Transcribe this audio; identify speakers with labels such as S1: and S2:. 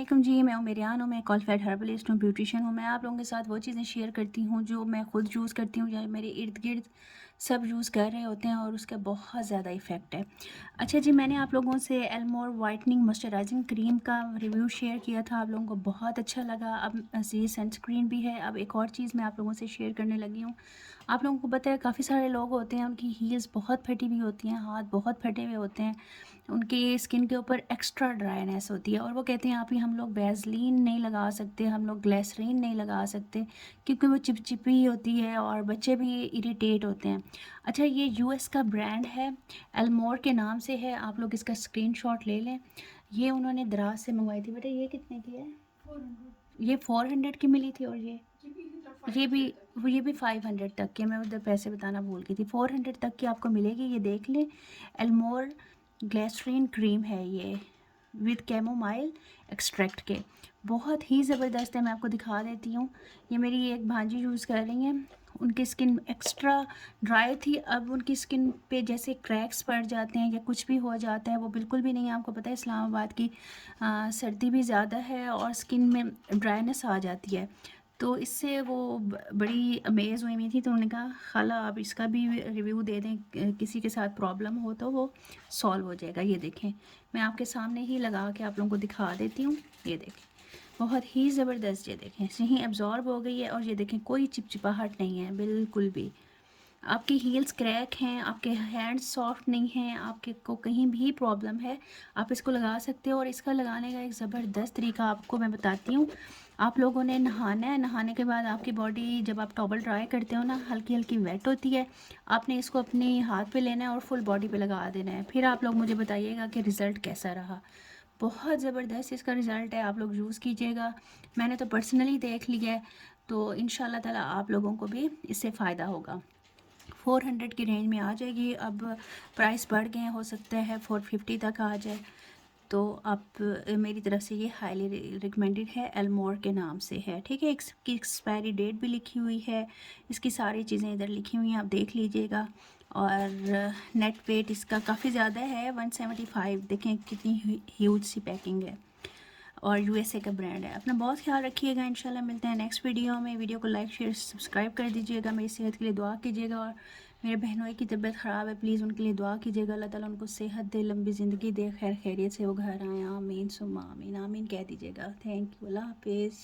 S1: अस्सलामुअलैकुम जी, मैं उमेरियान हूँ, मैं क्वालिफाइड हर्बलिस्ट हूँ, ब्यूटिशियन हूँ। मैं आप लोगों के साथ वो चीज़ें शेयर करती हूँ जो मैं खुद यूज़ करती हूँ या मेरे इर्द-गिर्द सब यूज़ कर रहे होते हैं और उसका बहुत ज़्यादा इफ़ेक्ट है। अच्छा जी, मैंने आप लोगों से एलमोर वाइटनिंग मॉइस्चराइजिंग क्रीम का रिव्यू शेयर किया था, आप लोगों को बहुत अच्छा लगा। अब ये सनस्क्रीन भी है। अब एक और चीज़ मैं आप लोगों से शेयर करने लगी हूँ। आप लोगों को पता है काफ़ी सारे लोग होते हैं, उनकी हील्स बहुत फटी हुई होती हैं, हाथ बहुत फटे हुए होते हैं, उनकी स्किन के ऊपर एक्स्ट्रा ड्राईनेस होती है और वो कहते हैं आप ही हम लोग वैसलीन नहीं लगा सकते, हम लोग ग्लिसरीन नहीं लगा सकते क्योंकि वो चिपचिपी होती है और बच्चे भी इरिटेट होते हैं। अच्छा, ये यूएस का ब्रांड है, एलमोर के नाम से है। आप लोग इसका स्क्रीनशॉट ले लें। ये उन्होंने दराज से मंगवाई थी। बेटा ये कितने की है? 400। ये 400 की मिली थी और ये भी 500 तक के। मैं उधर पैसे बताना भूल गई थी। 400 तक की आपको मिलेगी। ये देख लें, एलमोर ग्लिसरीन क्रीम है ये, विद कैमोमाइल एक्सट्रैक्ट के। बहुत ही ज़बरदस्त है। मैं आपको दिखा देती हूँ। ये मेरी एक भांजी यूज़ कर रही हैं, उनकी स्किन एक्स्ट्रा ड्राई थी, अब उनकी स्किन पे जैसे क्रैक्स पड़ जाते हैं या कुछ भी हो जाता है वो बिल्कुल भी नहीं है। आपको पता है इस्लामाबाद की सर्दी भी ज़्यादा है और स्किन में ड्राइनेस आ जाती है, तो इससे वो बड़ी अमेज़ हुई थी। तो उन्होंने कहा खाला आप इसका भी रिव्यू दे दें, किसी के साथ प्रॉब्लम हो तो वो सॉल्व हो जाएगा। ये देखें, मैं आपके सामने ही लगा के आप लोगों को दिखा देती हूँ। ये देखें, बहुत ही ज़बरदस्त। ये देखें, सही एब्जॉर्ब हो गई है और ये देखें कोई चिपचिपाहट नहीं है बिल्कुल भी। आपकी हील्स क्रैक हैं, आपके हैंड्स सॉफ्ट नहीं हैं, आपके को कहीं भी प्रॉब्लम है, आप इसको लगा सकते हो। और इसका लगाने का एक ज़बरदस्त तरीका आपको मैं बताती हूँ। आप लोगों ने नहाना है, नहाने के बाद आपकी बॉडी जब आप टॉवल ड्राई करते हो ना, हल्की हल्की वेट होती है, आपने इसको अपने हाथ पे लेना है और फुल बॉडी पे लगा देना है। फिर आप लोग मुझे बताइएगा कि रिज़ल्ट कैसा रहा। बहुत ज़बरदस्त इसका रिज़ल्ट है, आप लोग यूज़ कीजिएगा। मैंने तो पर्सनली देख लिया है, तो इंशाल्लाह ताला आप लोगों को भी इससे फ़ायदा होगा। 400 की रेंज में आ जाएगी। अब प्राइस बढ़ गए हैं, हो सकता है 450 तक आ जाए। तो आप मेरी तरफ से ये हाईली रिकमेंडेड है, एलमोर के नाम से है, ठीक है। इसकी एक्सपायरी डेट भी लिखी हुई है, इसकी सारी चीज़ें इधर लिखी हुई हैं, आप देख लीजिएगा। और नेट वेट इसका काफ़ी ज़्यादा है, 175। देखें कितनी ह्यूज सी पैकिंग है और यूएसए का ब्रांड है। अपना बहुत ख्याल रखिएगा। इंशाल्लाह मिलते हैं नेक्स्ट वीडियो में। वीडियो को लाइक शेयर सब्सक्राइब कर दीजिएगा। मेरी सेहत के लिए दुआ कीजिएगा और मेरे बहनों की तबीयत ख़राब है, प्लीज़ उनके लिए दुआ कीजिएगा। अल्लाह ताला उनको सेहत दे, लंबी ज़िंदगी दे, खैर खैरियत से वो घर आएँ। आमीन सुम्मा आमीन। आमीन कह दीजिएगा। Thank you. अल्लाह हाफिज़।